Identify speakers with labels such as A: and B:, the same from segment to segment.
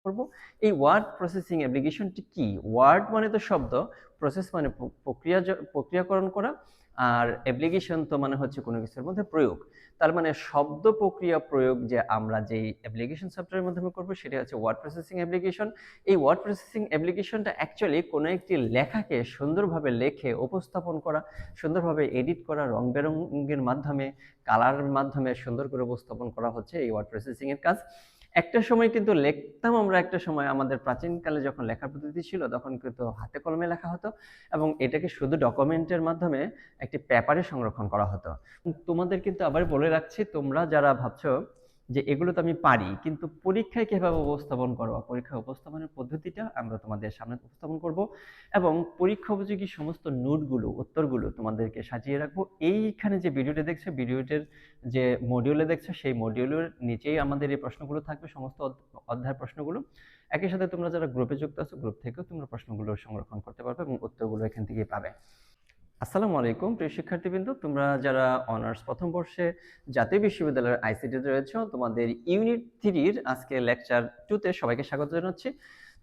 A: করব এই word processing অ্যাপ্লিকেশনটি কি। ওয়ার্ড মানে তো শব্দ, প্রসেস মানে প্রক্রিয়াকরণ করা, আর অ্যাপ্লিকেশন তো মানে হচ্ছে কোনো কিছুর মধ্যে প্রয়োগ। তার মানে শব্দ প্রক্রিয়া প্রয়োগ যে আমরা যেই অ্যাপ্লিকেশন সফটওয়্যারের মাধ্যমে করব সেটা হচ্ছে ওয়ার্ড প্রসেসিং অ্যাপ্লিকেশন। এই ওয়ার্ড প্রসেসিং অ্যাপ্লিকেশনটা অ্যাকচুয়ালি কোনো একটি লেখাকে সুন্দরভাবে লেখে উপস্থাপন করা, সুন্দরভাবে এডিট করা, রং বেরঙের মাধ্যমে, কালারের মাধ্যমে সুন্দর করে উপস্থাপন করা হচ্ছে এই ওয়ার্ড প্রসেসিং এর কাজ। একটা সময় কিন্তু লিখতাম আমরা, একটা সময় আমাদের প্রাচীনকালে যখন লেখার পদ্ধতি ছিল তখন কিন্তু হাতে কলমে লেখা হতো এবং এটাকে শুধু ডকুমেন্টের মাধ্যমে একটি পেপারে সংরক্ষণ করা হতো। তোমাদের কিন্তু আবার বলে রাখছি, তোমরা যারা ভাবছো যে এগুলো তো আমি পারি, কিন্তু পরীক্ষায় কিভাবে উপস্থাপন করবো, পরীক্ষায় উপস্থাপনের পদ্ধতিটা আমরা তোমাদের সামনে উপস্থাপন করব এবং পরীক্ষা উপযোগী সমস্ত নোটগুলো, উত্তরগুলো তোমাদেরকে সাজিয়ে রাখবো। এইখানে যে ভিডিওটা দেখছো, ভিডিওটির যে মডিউলে দেখছো সেই মডিউলের নিচেই আমাদের এই প্রশ্নগুলো থাকবে, সমস্ত অধ্যায়ের প্রশ্নগুলো। একই সাথে তোমরা যারা গ্রুপে যুক্ত আছো, গ্রুপ থেকেও তোমরা প্রশ্নগুলো সংরক্ষণ করতে পারবে এবং উত্তরগুলো এখান থেকেই পাবে। আসসালামু আলাইকুম প্রিয় শিক্ষার্থীবৃন্দ, তোমরা যারা অনার্স প্রথম বর্ষে জাতীয় বিশ্ববিদ্যালয়ের আইসিটিতে রয়েছো, তোমাদের ইউনিট 3-র আজকে লেকচার 2-তে সবাইকে স্বাগত জানাচ্ছি।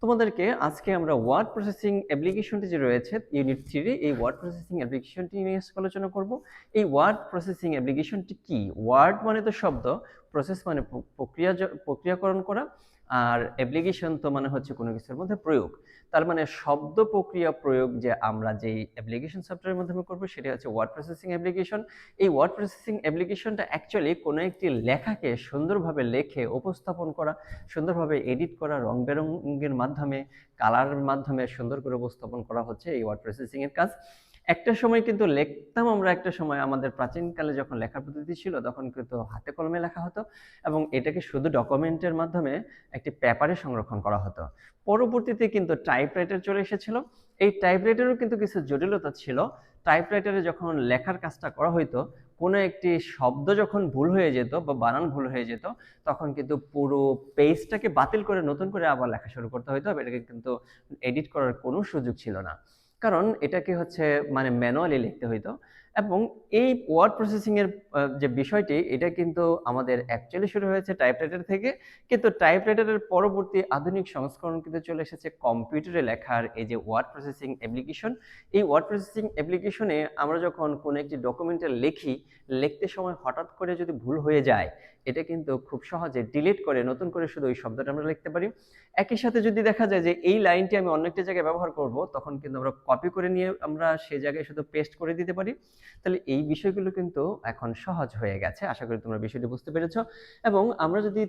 A: তোমাদেরকে আজকে আমরা ওয়ার্ড প্রসেসিং অ্যাপ্লিকেশনটি যে রয়েছে ইউনিট 3, এই ওয়ার্ড প্রসেসিং অ্যাপ্লিকেশনটি নিয়ে আলোচনা করব। এই ওয়ার্ড প্রসেসিং অ্যাপ্লিকেশনটি কি। ওয়ার্ড মানে তো শব্দ, প্রসেস মানে প্রক্রিয়াকরণ করা, আর অ্যাপ্লিকেশন তো মানে হচ্ছে কোনো কিছুর মধ্যে প্রয়োগ। তার মানে শব্দ প্রক্রিয়া প্রয়োগ যে আমরা যেই অ্যাপ্লিকেশন সফটওয়্যারের মাধ্যমে করব সেটা হচ্ছে ওয়ার্ড প্রসেসিং অ্যাপ্লিকেশন। এই ওয়ার্ড প্রসেসিং অ্যাপ্লিকেশনটা অ্যাকচুয়ালি কোনো একটি লেখাকে সুন্দরভাবে লেখে উপস্থাপন করা, সুন্দরভাবে এডিট করা, রং বেরঙের মাধ্যমে, কালারের মাধ্যমে সুন্দর করে উপস্থাপন করা হচ্ছে এই ওয়ার্ড প্রসেসিং এর কাজ। একটা সময় কিন্তু লিখতাম আমরা, একটা সময় আমাদের প্রাচীনকালে যখন লেখার পদ্ধতি ছিল তখন কিন্তু হাতে কলমে লেখা হতো এবং এটাকে শুধু ডকুমেন্টের মাধ্যমে একটি পেপারে সংরক্ষণ করা হতো। পরবর্তীতে কিন্তু টাইপরাইটার চলে এসেছিল। এই টাইপরাইটারেও কিন্তু কিছু জটিলতা ছিল। টাইপরাইটারে যখন লেখার কাজটা করা হইতো, কোনো একটি শব্দ যখন ভুল হয়ে যেত বা বানান ভুল হয়ে যেত, তখন কিন্তু পুরো পেজটাকে বাতিল করে নতুন করে আবার লেখা শুরু করতে হইতো। এটাকে কিন্তু এডিট করার কোনো সুযোগ ছিল না, কারণ এটাকে হচ্ছে মানে ম্যানুয়ালি লিখতে হইতো। এবং এই ওয়ার্ড প্রসেসিং এর যে বিষয়টি, এটা কিন্তু আমাদের অ্যাকচুয়ালি শুরু হয়েছে টাইপরাইটার থেকে, কিন্তু টাইপরাইটারের পরবর্তী আধুনিক সংস্করণ কিন্তু চলে এসেছে কম্পিউটারে লেখার এই যে ওয়ার্ড প্রসেসিং অ্যাপ্লিকেশন। এই ওয়ার্ড প্রসেসিং অ্যাপ্লিকেশনে আমরা যখন কোনো একটি ডকুমেন্টে লিখি, লিখতে সময় হঠাৎ করে যদি ভুল হয়ে যায়, এটা কিন্তু খুব সহজে ডিলিট করে নতুন করে শুধু ওই শব্দটা আমরা লিখতে পারি। একই সাথে যদি দেখা যায় যে এই লাইনটি আমি অন্য একটা জায়গায় ব্যবহার করব, তখন কিন্তু আমরা কপি করে নিয়ে আমরা সেই জায়গায় শুধু পেস্ট করে দিতে পারি। তাহলে এই বিষয়গুলো কিন্তু এখন সহজ হয়ে গেছে। আশা করি তোমরা বিষয়টি বুঝতে পেরেছো। এবং আমরা যদি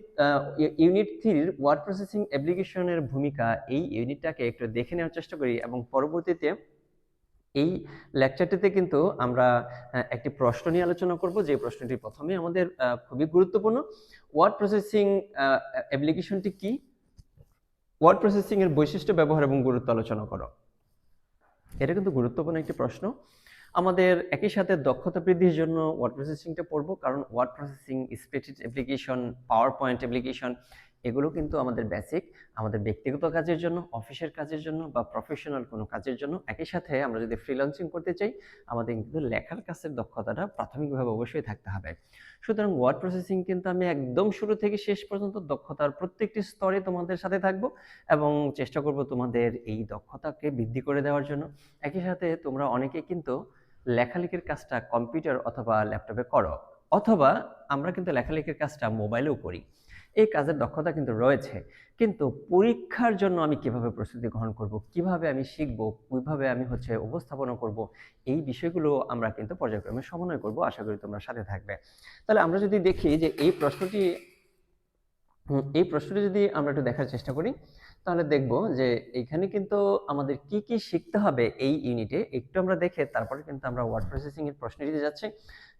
A: ইউনিট 3-র ওয়ার্ড প্রসেসিং অ্যাপ্লিকেশনের ভূমিকা, এই ইউনিটটাকে একটু দেখে নেওয়ার চেষ্টা করি এবং পরবর্তীতে এই লেকচারটিতে কিন্তু আমরা একটি প্রশ্ন নিয়ে আলোচনা করব, যে প্রশ্নটি প্রথমে আমাদের খুবই গুরুত্বপূর্ণ। ওয়ার্ড প্রসেসিং অ্যাপ্লিকেশনটি কি, ওয়ার্ড প্রসেসিং এর বৈশিষ্ট্য, ব্যবহার এবং গুরুত্ব আলোচনা করো। এটা কিন্তু গুরুত্বপূর্ণ একটি প্রশ্ন। আমাদের একই সাথে দক্ষতা বৃদ্ধির জন্য ওয়ার্ড প্রসেসিংটা পড়বো, কারণ word processing, spreadsheet application, PowerPoint application, এগুলো কিন্তু আমাদের বেসিক, আমাদের ব্যক্তিগত কাজের জন্য, অফিসের কাজের জন্য বা প্রফেশনাল কোনো কাজের জন্য। একই সাথে আমরা যদি ফ্রিল্যান্সিং করতে চাই, আমাদের কিন্তু লেখার কাজের দক্ষতাটা প্রাথমিকভাবে অবশ্যই থাকতে হবে। সুতরাং ওয়ার্ড প্রসেসিং কিন্তু আমি একদম শুরু থেকে শেষ পর্যন্ত দক্ষতার প্রত্যেকটি স্তরে তোমাদের সাথে থাকবো এবং চেষ্টা করব তোমাদের এই দক্ষতাকে বৃদ্ধি করে দেওয়ার জন্য। একই সাথে তোমরা অনেকে কিন্তু লেখালেখির কাজটা কম্পিউটার অথবা ল্যাপটপে করো, অথবা আমরা কিন্তু লেখালেখির কাজটা মোবাইলেও করি। এই কাজের দক্ষতা কিন্তু রয়েছে, কিন্তু পরীক্ষার জন্য আমি কিভাবে প্রস্তুতি গ্রহণ করব, কিভাবে আমি শিখব, কিভাবে আমি উপস্থাপনা করব, এই বিষয়গুলো আমরা কিন্তু পর্যায়ক্রমে সমন্বয় করব। আশা করি তোমরা সাথে থাকবে। তাহলে আমরা যদি দেখি যে এই প্রশ্নটি যদি আমরা একটু দেখার চেষ্টা করি, তাহলে দেখব যে এখানে কিন্তু আমাদের কি কি শিখতে হবে এই ইউনিটে একটু আমরা দেখে তারপরে কিন্তু আমরা ওয়ার্ড প্রসেসিং এর প্রশ্নটিতে যাচ্ছি।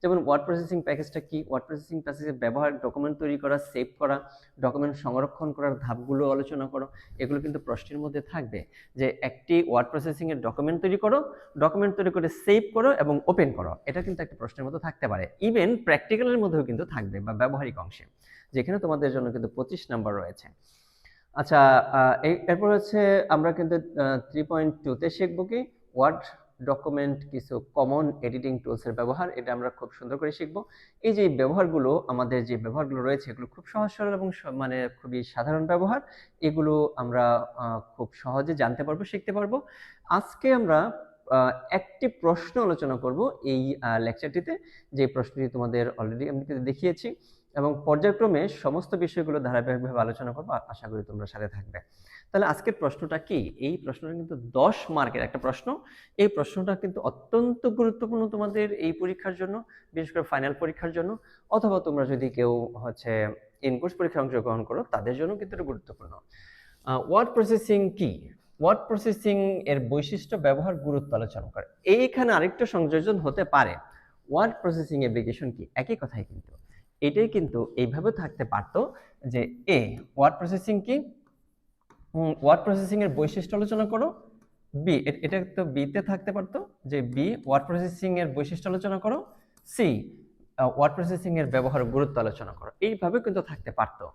A: যেমন ওয়ার্ড প্রসেসিং প্যাকেজটা কি, ওয়ার্ড প্রসেসিং প্যাকেজের ব্যবহার, ডকুমেন্ট তৈরি করা, সেভ করা, ডকুমেন্ট সংরক্ষণ করার ধাপগুলো আলোচনা করো। এগুলো কিন্তু প্রশ্নের মধ্যে থাকবে, যে একটি ওয়ার্ড প্রসেসিং এর ডকুমেন্ট তৈরি করো, ডকুমেন্ট তৈরি করে সেভ করো এবং ওপেন করো। এটা কিন্তু একটা প্রশ্নের মধ্যে থাকতে পারে। ইভেন প্র্যাকটিক্যালের মধ্যেও কিন্তু থাকবে বা ব্যবহারিক অংশে, যেখানে তোমাদের জন্য কিন্তু 25 নাম্বার রয়েছে। আচ্ছা, এরপর হচ্ছে আমরা কিন্তু 3.2-তে শিখবো কি, ওয়ার্ড ডকুমেন্ট কিছু কমন এডিটিং টুলসের ব্যবহার, এটা আমরা খুব সুন্দর করে শিখব। এই যে ব্যবহারগুলো, আমাদের যে ব্যবহারগুলো রয়েছে এগুলো খুব সহজ সরল এবং মানে খুবই সাধারণ ব্যবহার। এগুলো আমরা খুব সহজে জানতে পারবো, শিখতে পারবো। আজকে আমরা একটি প্রশ্ন আলোচনা করব এই লেকচারটিতে, যে প্রশ্নটি তোমাদের অলরেডি আমি দেখিয়েছি, এবং পর্যায়ক্রমে সমস্ত বিষয়গুলো ধারাবাহিকভাবে আলোচনা করবো। আশা করি তোমরা সাথে থাকবে। তাহলে আজকের প্রশ্নটা কি? এই প্রশ্নটা কিন্তু 10 মার্কের একটা প্রশ্ন। এই প্রশ্নটা কিন্তু অত্যন্ত গুরুত্বপূর্ণ তোমাদের এই পরীক্ষার জন্য, বিশেষ করে ফাইনাল পরীক্ষার জন্য, অথবা তোমরা যদি কেউ ইনকোর্স পরীক্ষায় অংশগ্রহণ করো তাদের জন্য কিন্তু এটা গুরুত্বপূর্ণ। ওয়ার্ড প্রসেসিং কি? ওয়ার্ড প্রসেসিং এর বৈশিষ্ট্য, ব্যবহার, গুরুত্ব আলোচনা করে। এইখানে আরেকটা সংযোজন হতে পারে, ওয়ার্ড প্রসেসিং অ্যাপ্লিকেশন কি? একই কথাই কিন্তু, এটাই কিন্তু এইভাবে থাকতে পারতো যে ওয়ার্ড প্রসেসিং কি, ওয়ার্ড প্রসেসিং এর বৈশিষ্ট্য আলোচনা করো। বি, এটা তো বিতে থাকতে পারতো যে বি, ওয়ার্ড প্রসেসিং এর বৈশিষ্ট্য আলোচনা করো। সি, ওয়ার্ড প্রসেসিং এর ব্যবহার, গুরুত্ব আলোচনা করো। এইভাবে কিন্তু থাকতে পারতো।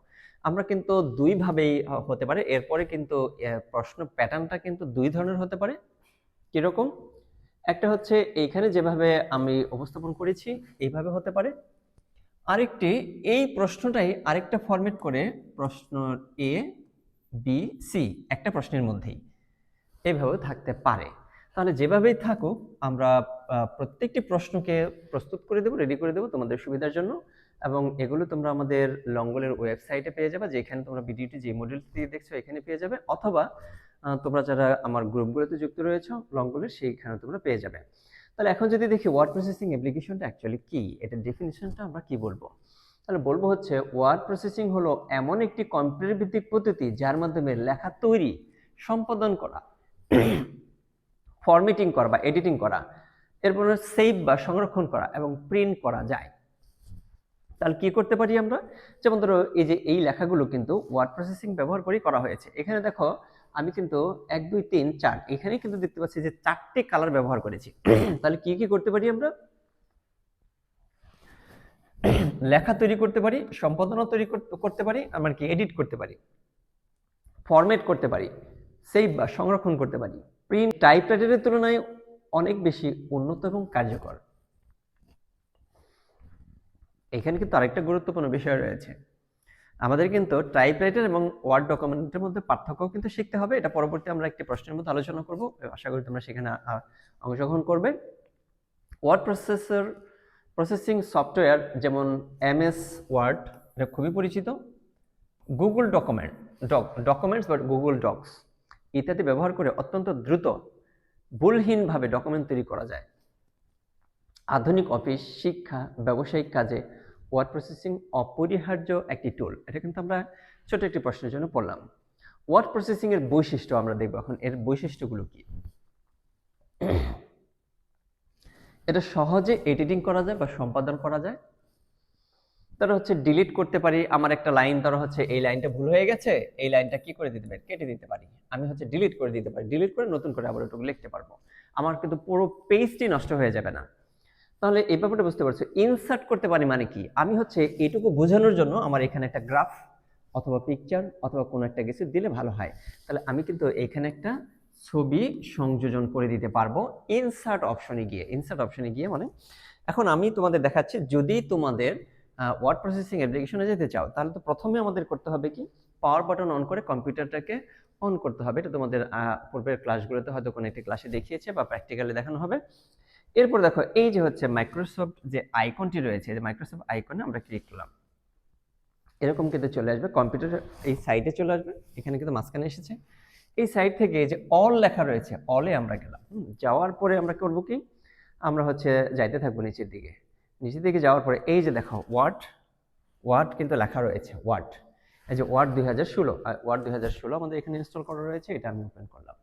A: আমরা কিন্তু দুই ভাবেই হতে পারে। এরপরে কিন্তু প্রশ্ন প্যাটার্নটা কিন্তু দুই ধরনের হতে পারে। কিরকম? একটা হচ্ছে এইখানে যেভাবে আমি উপস্থাপন করেছি এইভাবে হতে পারে। আরেকটি, এই প্রশ্নটাই আরেকটা ফরম্যাট করে প্রশ্ন এ বি সি একটা প্রশ্নের মধ্যেই এইভাবে থাকতে পারে। তাহলে যেভাবেই থাকুক আমরা প্রত্যেকটি প্রশ্নকে প্রস্তুত করে দেবো, রেডি করে দেবো তোমাদের সুবিধার জন্য, এবং এগুলো তোমরা আমাদের লঙ্গলের ওয়েবসাইটে পেয়ে যাবে, যেখানে তোমরা ভিডিওটি যে মডিউলটি দেখছো এখানে পেয়ে যাবে, অথবা তোমরা যারা আমার গ্রুপগুলোতে যুক্ত রয়েছে লঙ্গলের, সেইখানে তোমরা পেয়ে যাবে। তাহলে এখন যদি দেখি ওয়ার্ড প্রসেসিং অ্যাপ্লিকেশনটা অ্যাকচুয়ালি কি, এটার ডেফিনিশনটা আমরা কি বলবো? তাহলে বলবো হচ্ছে ওয়ার্ড প্রসেসিং হলো এমন একটি কম্পিউটার ভিত্তিক পদ্ধতি যার মাধ্যমে লেখা তৈরি, সম্পাদন করা, ফরম্যাটিং করা বা এডিটিং করা, এরপর সেভ বা সংরক্ষণ করা এবং প্রিন্ট করা যায়। তাহলে কি করতে পারি আমরা? যেমন ধরো এই যে এই লেখাগুলো কিন্তু ওয়ার্ড প্রসেসিং ব্যবহার করে করা হয়েছে। এখানে দেখো আমি কিন্তু 1 2 3 4 এখানে কিন্তু দেখতে পাচ্ছি যে 4টে কালার ব্যবহার করেছি। তাহলে কি কি করতে পারি আমরা? লেখা তৈরি করতে পারি, সম্পাদনা তৈরি করতে পারি, আমরা কি এডিট করতে পারি, ফরম্যাট করতে পারি, সেভ বা সংরক্ষণ করতে পারি। প্রিন্ট টাইপরাইটারের তুলনায় অনেক বেশি উন্নত এবং কার্যকর। এখানে কিন্তু আরেকটা গুরুত্বপূর্ণ বিষয় রয়েছে, আমাদের কিন্তু টাইপরাইটার এবং ওয়ার্ড ডকুমেন্টের মধ্যে পার্থক্য কিন্তু শিখতে হবে। এটা পরবর্তী আমরা একটি প্রশ্নের মধ্যে আলোচনা করব, আশা করি তোমরা সেখানে অংশগ্রহণ করবে। ওয়ার্ড প্রসেসিং সফটওয়্যার যেমন MS ওয়ার্ড, এটা খুবই পরিচিত, গুগল ডকুমেন্টস বা গুগল ডক্স ইত্যাদি ব্যবহার করে অত্যন্ত দ্রুত, ভুলহীনভাবে ডকুমেন্ট তৈরি করা যায়। আধুনিক অফিস, শিক্ষা, ব্যবসায়িক কাজে ওয়ার্ড প্রসেসিং অপরিহার্য একটি টুল। এটা কিন্তু আমরা ছোট একটি প্রশ্নের জন্য পড়লাম। ওয়ার্ড প্রসেসিং এর বৈশিষ্ট্য আমরা দেখব এখন, এর বৈশিষ্ট্যগুলো কি। এটা সহজে এডিটিং করা যায় বা সম্পাদন করা যায়। তারা ডিলিট করতে পারি, আমার একটা লাইন ধরো এই লাইনটা ভুল হয়ে গেছে, এই লাইনটা কি করে দিতে পারি, কেটে দিতে পারি। আমি ডিলিট করে দিতে পারি, ডিলিট করে নতুন করে আবার ওটুকু লিখতে পারবো, আমার কিন্তু পুরো পেজটি নষ্ট হয়ে যাবে না। তাহলে এই ব্যাপারটা বুঝতে পারছো। ইনসার্ট করতে পারি মানে কি, আমি এইটুকু বোঝানোর জন্য আমার এখানে একটা গ্রাফ অথবা পিকচার অথবা কোনো একটা কিছু দিলে ভালো হয়। তাহলে আমি কিন্তু এখানে একটা ছবি সংযোজন করে দিতে পারবো ইনসার্ট অপশনে গিয়ে। মানে এখন আমি তোমাদের দেখাচ্ছি, যদি তোমাদের ওয়ার্ড প্রসেসিং অ্যাপ্লিকেশনে যেতে চাও তাহলে তো প্রথমে আমাদের করতে হবে কি, পাওয়ার বাটন অন করে কম্পিউটারটাকে অন করতে হবে। এটা তোমাদের পূর্বের ক্লাসগুলোতে হয়তো কোনো একটি ক্লাসে দেখিয়েছে বা প্র্যাকটিক্যালি দেখানো হবে। এরপর দেখো এই যে মাইক্রোসফট যে আইকনটি রয়েছে, যে মাইক্রোসফট আইকনে আমরা ক্লিক করলাম, এরকম কিন্তু চলে আসবে, কম্পিউটার এই সাইডে চলে আসবে, এখানে কিন্তু মাঝখানে এসেছে। এই সাইড থেকে যে অল লেখা রয়েছে, অলে আমরা গেলাম। যাওয়ার পরে আমরা করব কি, আমরা যাইতে থাকবো নিচের দিকে যাওয়ার পরে এই যে দেখো ওয়ার্ড কিন্তু লেখা রয়েছে, ওয়ার্ড, এই যে ওয়ার্ড 2016 আমাদের এখানে ইনস্টল করা রয়েছে, এটা আমি ওপেন করলাম।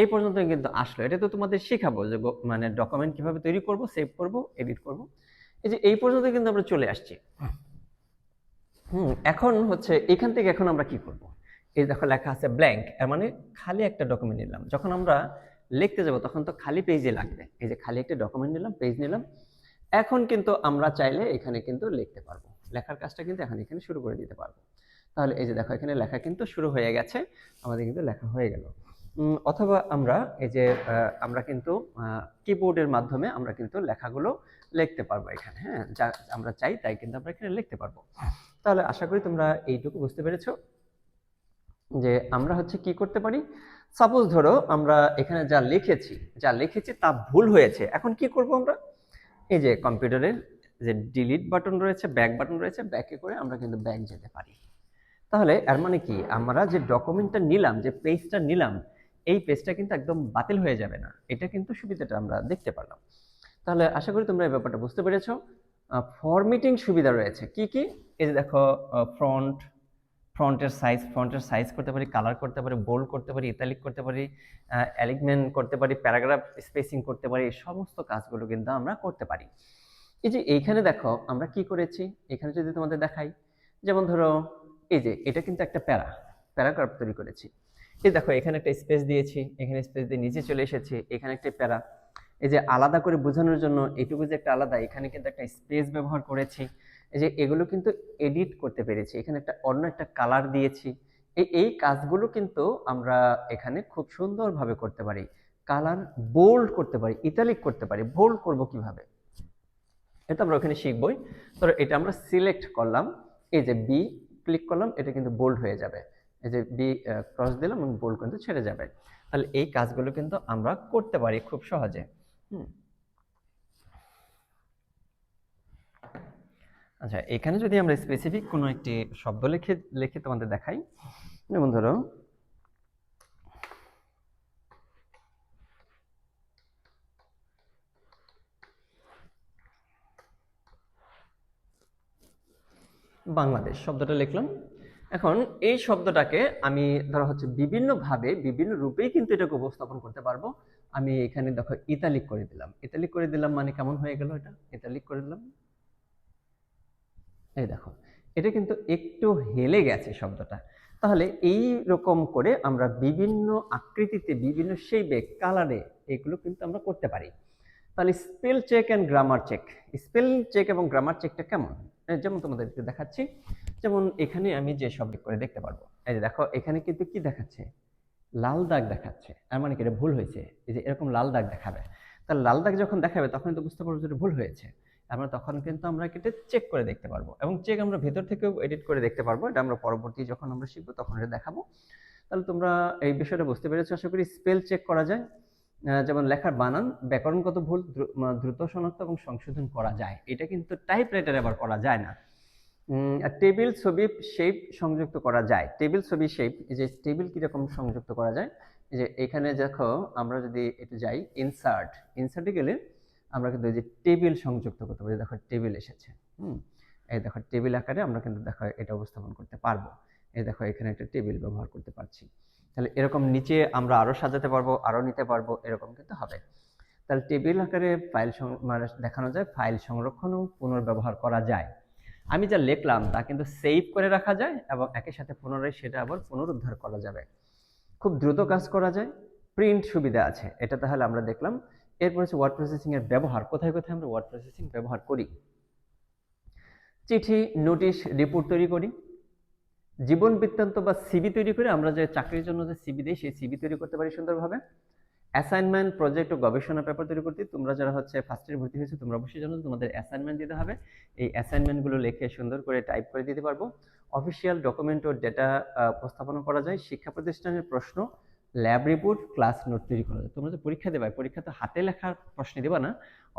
A: এই পর্যন্ত কিন্তু আসলো। এটা তো তোমাদের শেখাবো যে মানে ডকুমেন্ট কিভাবে তৈরি করব, সেভ করব, এডিট করব। এই যে এই পর্যন্ত কিন্তু আমরা চলে আসছি। এখন এখান থেকে এখন আমরা কি করব, এই দেখো লেখা আছে ব্ল্যাঙ্ক, এর মানে খালি একটা ডকুমেন্ট নিলাম। যখন আমরা লিখতে যাব তখন তো খালি পেজে লাগবে, এই যে খালি একটা ডকুমেন্ট নিলাম, পেজ নিলাম। এখন কিন্তু আমরা চাইলে এখানে কিন্তু লিখতে পারবো, লেখার কাজটা কিন্তু এখানে শুরু করে দিতে পারবো। তাহলে এই যে দেখো এখানে লেখা কিন্তু শুরু হয়ে গেছে, আমাদের কিন্তু লেখা হয়ে গেল। অথবা আমরা এই যে আমরা কিন্তু কিবোর্ডের মাধ্যমে আমরা কিন্তু লেখাগুলো লিখতে পারবো এখানে, হ্যাঁ, যা আমরা চাই তাই কিন্তু আমরা এখানে লিখতে পারবো। তাহলে আশা করি তোমরা এইটুকু বুঝতে পেরেছো যে আমরা হচ্ছে কি করতে পারি। সাপোজ ধরো আমরা এখানে যা লিখেছি তা ভুল হয়েছে, এখন কি করব আমরা, এই যে কম্পিউটারের যে ডিলিট বাটন রয়েছে, ব্যাক বাটন রয়েছে, ব্যাকে করে আমরা কিন্তু ব্যাক যেতে পারি। তাহলে এর মানে কি, আমরা যে ডকুমেন্টটা নিলাম, যে পেজটা নিলাম, এই পেজটা কিন্তু একদম বাতিল হয়ে যাবে না। এটা কিন্তু সুবিধাটা আমরা দেখতে পারলাম। তাহলে আশা করি তোমরা এই ব্যাপারটা বুঝতে পেরেছো। ফরম্যাটিং সুবিধা রয়েছে কি কি, এই যে দেখো, ফ্রন্টের সাইজ করতে পারি, কালার করতে পারি, বোল্ড করতে পারি, ইতালিক করতে পারি, অ্যালিগমেন্ট করতে পারি, প্যারাগ্রাফ স্পেসিং করতে পারি, এই সমস্ত কাজগুলো কিন্তু আমরা করতে পারি। এই যে এইখানে দেখো আমরা কি করেছি, এখানে যদি তোমাদের দেখাই, যেমন ধরো এই যে এটা কিন্তু একটা প্যারাগ্রাফ তৈরি করেছি। এই দেখো এখানে একটা স্পেস দিয়েছি, এখানে স্পেস দিয়ে নিচে চলে এসেছি, এখানে একটা প্যারা, এই যে আলাদা করে বোঝানোর জন্য এইটুকু যে একটা আলাদা, এখানে কিন্তু একটা স্পেস ব্যবহার করেছি। এই যে এগুলো কিন্তু এডিট করতে পেরেছি, এখানে একটা অন্য একটা কালার দিয়েছি। এই কাজগুলো কিন্তু আমরা এখানে খুব সুন্দরভাবে করতে পারি। কালার বোল্ড করতে পারি, ইতালিক করতে পারি। বোল্ড করব কিভাবে, এটা আমরা ওখানে শিখবই। তো এটা আমরা সিলেক্ট করলাম, এই যে বি ক্লিক করলাম, এটা কিন্তু বোল্ড হয়ে যাবে। এই যে বি ক্রস দিলাম এবং বোল্ড কিন্তু ছেড়ে যাবে। তাহলে এই কাজগুলো কিন্তু আমরা করতে পারি খুব সহজে। আচ্ছা, এখানে যদি আমরা স্পেসিফিক কোনো একটি শব্দ লিখে লিখে তোমাদের দেখাই, যেমন ধরো বাংলাদেশ শব্দটা লিখলাম। এখন এই শব্দটাকে আমি ধরো হচ্ছে বিভিন্নভাবে বিভিন্ন রূপেই কিন্তু এটাকে উপস্থাপন করতে পারবো। আমি এখানে দেখো ইতালিক করে দিলাম, ইতালিক করে দিলাম মানে কেমন হয়ে গেল, এটা ইতালিক করে দিলাম, এই দেখো এটা কিন্তু একটু হেলে গেছে শব্দটা। তাহলে এই রকম করে আমরা বিভিন্ন আকৃতিতে, বিভিন্ন শেপে, কালারে এগুলো কিন্তু আমরা করতে পারি। তাহলে spell check and grammar check, spell check এবং গ্রামার চেকটা কেমন, যেমন তোমাদেরকে দেখাচ্ছি। যেমন এখানে আমি যে শব্দ করে দেখতে পারবো, এই যে দেখো এখানে কিন্তু কি দেখাচ্ছে, লাল দাগ দেখাচ্ছে, তার মানে কি এটা ভুল হয়েছে। এই যে এরকম লাল দাগ দেখাবে, তাহলে লাল দাগ যখন দেখাবে তখন তো বুঝতে পারবো যে এটা ভুল হয়েছে। আমরা তখন কিন্তু আমরা কেটে চেক করে দেখতে পারবো, এবং চেক আমরা ভেতর থেকেও এডিট করে দেখতে পারবো। এটা আমরা পরবর্তী যখন আমরা শিখবো তখন এটা দেখাবো। তাহলে তোমরা এই বিষয়টা বুঝতে পেরেছো আশা করি। স্পেল চেক করা যায়, যেমন লেখার বানান, ব্যাকরণগত ভুল দ্রুত শনাক্ত এবং সংশোধন করা যায়। এটা কিন্তু টাইপরাইটারে আবার করা যায় না। টেবিল ছবি শেপ সংযুক্ত করা যায়, টেবিল ছবি শেপ, এই যে টেবিল কিরকম সংযুক্ত করা যায়, এই যে এখানে দেখো আমরা যদি একটু যাই ইনসার্টে গেলে আমরা কিন্তু এই যে টেবিল সংযুক্ত করতে পারি। দেখো টেবিল এসেছে, এই দেখো টেবিল আকারে আমরা কিন্তু দেখো এটা উপস্থাপন করতে পারবো। এই দেখো এখানে একটা টেবিল ব্যবহার করতে পারছি। তাহলে এরকম নিচে আমরা আরো সাজাতে পারবো, আরো নিতে পারবো, এরকম কিন্তু হবে। তাহলে টেবিল আকারে ফাইল মানে দেখানো যায়, ফাইল সংরক্ষণ ও পুনর্ব্যবহার করা যায়। আমি যা লিখলাম তা কিন্তু সেভ করে রাখা যায় এবং একই সাথে পুনরায় সেটা আবার পুনরুদ্ধার করা যাবে। খুব দ্রুত কাজ করা যায়, প্রিন্ট সুবিধা আছে, এটা তাহলে আমরা দেখলাম। এরপর হচ্ছে ওয়ার্ড প্রসেসিং এর ব্যবহার, কোথায় কোথায় আমরা ওয়ার্ড প্রসেসিং ব্যবহার করি। চিঠি, নোটিশ, রিপোর্ট তৈরি করি, জীবন বৃত্তান্ত বা সিভি তৈরি করে, আমরা যে চাকরির জন্য যে সিভি দিই সেই সিভি তৈরি করতে পারি সুন্দরভাবে। অ্যাসাইনমেন্ট, প্রজেক্ট ও গবেষণা পেপার তৈরি করতে, তোমরা যারা হচ্ছে ফার্স্ট ইয়ার ভর্তি হয়েছে তোমরা অবশ্যই জানো তোমাদের অ্যাসাইনমেন্ট দিতে হবে। এই অ্যাসাইনমেন্টগুলো লিখে সুন্দর করে টাইপ করে দিতে পারবো। অফিসিয়াল ডকুমেন্ট ও ডেটা উপস্থাপনা করা যায়। শিক্ষা প্রতিষ্ঠানের প্রশ্ন, ল্যাব রিপোর্ট, ক্লাস নোট তৈরি করা যায়। তোমরা যে পরীক্ষা দেবে, পরীক্ষা তো হাতে লেখার প্রশ্ন দেবা না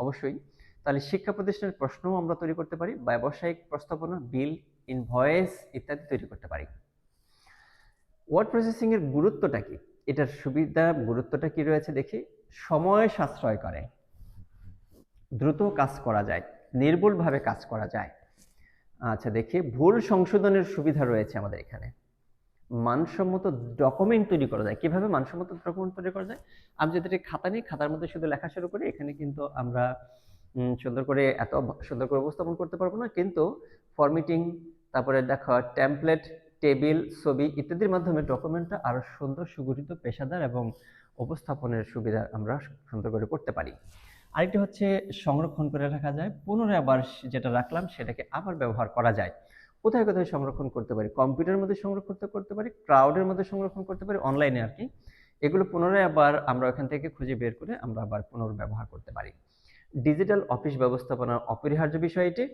A: অবশ্যই, তাহলে শিক্ষা প্রতিষ্ঠানের প্রশ্নও আমরা তৈরি করতে পারি। ব্যবসায়িক প্রস্তাবনা, বিল, ইনভয়েস ইত্যাদি তৈরি করতে পারি। ওয়ার্ড প্রসেসিং এর গুরুত্বটা কি, এটার সুবিধা গুরুত্বটা কি রয়েছে দেখি। সময় সাশ্রয় করে, দ্রুত কাজ করা যায়, নির্ভুলভাবে কাজ করা যায়। আচ্ছা দেখি, ভুল সংশোধনের সুবিধা রয়েছে আমাদের এখানে। মানসম্মত ডকুমেন্ট তৈরি করা যায়। কিভাবে মানসম্মত ডকুমেন্ট তৈরি করা যায়, আমি যদি খাতা নিই, খাতার মধ্যে শুধু লেখা শুরু করি, এখানে কিন্তু আমরা সুন্দর করে এত সুন্দর করে উপস্থাপন করতে পারবো না, কিন্তু ফরম্যাটিং, তারপরে দেখো টেমপ্লেট, টেবিল, ছবি ইত্যাদির মাধ্যমে ডকুমেন্টটা আরো সুন্দর, সুগঠিত, পেশাদার এবং উপস্থাপনের সুবিধা আমরা সুন্দর করে করতে পারি। আরেকটি হচ্ছে সংরক্ষণ করে রাখা যায়, পুনরায় আবার যেটা রাখলাম সেটাকে আবার ব্যবহার করা যায়। কোথায় কোথায় সংরক্ষণ করতে পারি, কম্পিউটারের মধ্যে সংরক্ষণ করতে পারি, ক্লাউডের মধ্যে সংরক্ষণ করতে পারি, অনলাইনে আর কি। এগুলো পুনরায় আবার আমরা ওখান থেকে খুঁজে বের করে আমরা আবার পুনর্ব্যবহার করতে পারি। ডিজিটাল অফিস ব্যবস্থাপনার অপরিহার্য বিষয়টি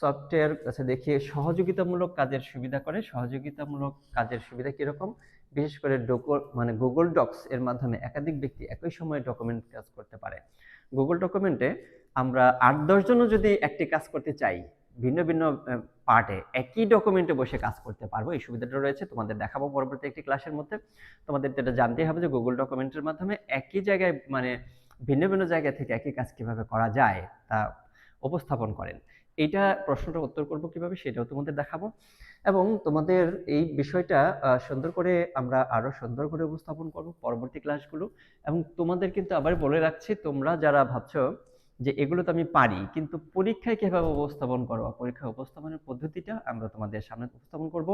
A: সফটওয়্যার কাছে দেখিয়ে সহযোগিতামূলক কাজের সুবিধা করে। সহযোগিতামূলক কাজের সুবিধা কিরকম? বিশেষ করে গুগল ডক্স এর মাধ্যমে একাধিক ব্যক্তি একই সময়ে ডকুমেন্ট কাজ করতে পারে। গুগল ডকুমেন্টে আমরা ৮-১০ জনও যদি একটি কাজ করতে চাই, ভিন্ন ভিন্ন পার্টে একই ডকুমেন্টে বসে কাজ করতে পারবো। এই সুবিধাটা রয়েছে, তোমাদের দেখাবো পরবর্তী একটি ক্লাসের মধ্যে। তোমাদের যেটা জানতেই হবে যে গুগল ডকুমেন্টের মাধ্যমে একই জায়গায় মানে ভিন্ন ভিন্ন জায়গা থেকে একই কাজ কিভাবে করা যায় তা উপস্থাপন করেন। এইটা প্রশ্নটার উত্তর করব কিভাবে সেটাও তোমাদের দেখাবো, এবং তোমাদের এই বিষয়টা সুন্দর করে আমরা আরো সুন্দর করে উপস্থাপন করব পরবর্তী ক্লাসগুলো। এবং তোমাদের কিন্তু আবার বলে রাখছি, তোমরা যারা ভাবছো যে এগুলো তো আমি পারি, কিন্তু পরীক্ষায় কিভাবে উপস্থাপন করো, পরীক্ষায় উপস্থাপনের পদ্ধতিটা আমরা তোমাদের সামনে উপস্থাপন করব,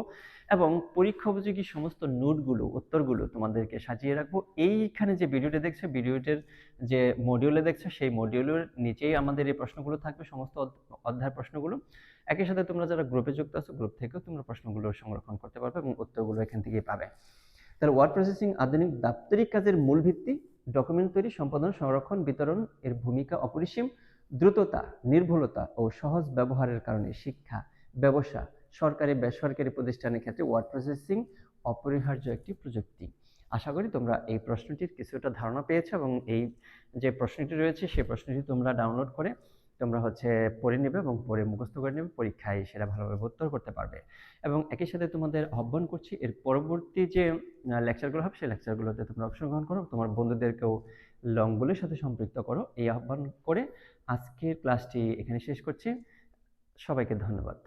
A: এবং পরীক্ষা উপযোগী সমস্ত নোটগুলো উত্তরগুলো তোমাদেরকে সাজিয়ে রাখবো। এইখানে যে ভিডিওটা দেখছো, ভিডিওটির যে মডিউলে দেখছো, সেই মডিউলের নিচেই আমাদের এই প্রশ্নগুলো থাকবে, সমস্ত অধ্যায়ের প্রশ্নগুলো। একই সাথে তোমরা যারা গ্রুপে যুক্ত আছো, গ্রুপ থেকেও তোমরা প্রশ্নগুলো সংরক্ষণ করতে পারবে এবং উত্তরগুলো এখান থেকেই পাবে। তাহলে ওয়ার্ড প্রসেসিং আধুনিক দাপ্তরিক কাজের মূল ভিত্তি। ডকুমেন্ট তৈরি, সম্পাদন, সংরক্ষণ, বিতরণ এর ভূমিকা অপরিসীম। দ্রুততা, নির্ভুলতা ও সহজ ব্যবহারের কারণে শিক্ষা, ব্যবসা, সরকারি বেসরকারি প্রতিষ্ঠানের ক্ষেত্রে ওয়ার্ড প্রসেসিং অপরিহার্য একটি প্রযুক্তি। আশা করি তোমরা এই প্রশ্নটির কিছুটা ধারণা পেয়েছো, এবং এই যে প্রশ্নটি রয়েছে সেই প্রশ্নটি তোমরা ডাউনলোড করে তোমরা পড়ে নেবে এবং পড়ে মুখস্থ করে নেবে, পরীক্ষায় সেটা ভালোভাবে উত্তর করতে পারবে। এবং একই সাথে তোমাদের আহ্বান করছি, এর পরবর্তী যে লেকচারগুলো হবে সেই লেকচারগুলোতে তোমরা অংশগ্রহণ করো, তোমার বন্ধুদেরকেও লংগুলির সাথে সম্পৃক্ত করো। এই আহ্বান করে আজকের ক্লাসটি এখানে শেষ করছি। সবাইকে ধন্যবাদ।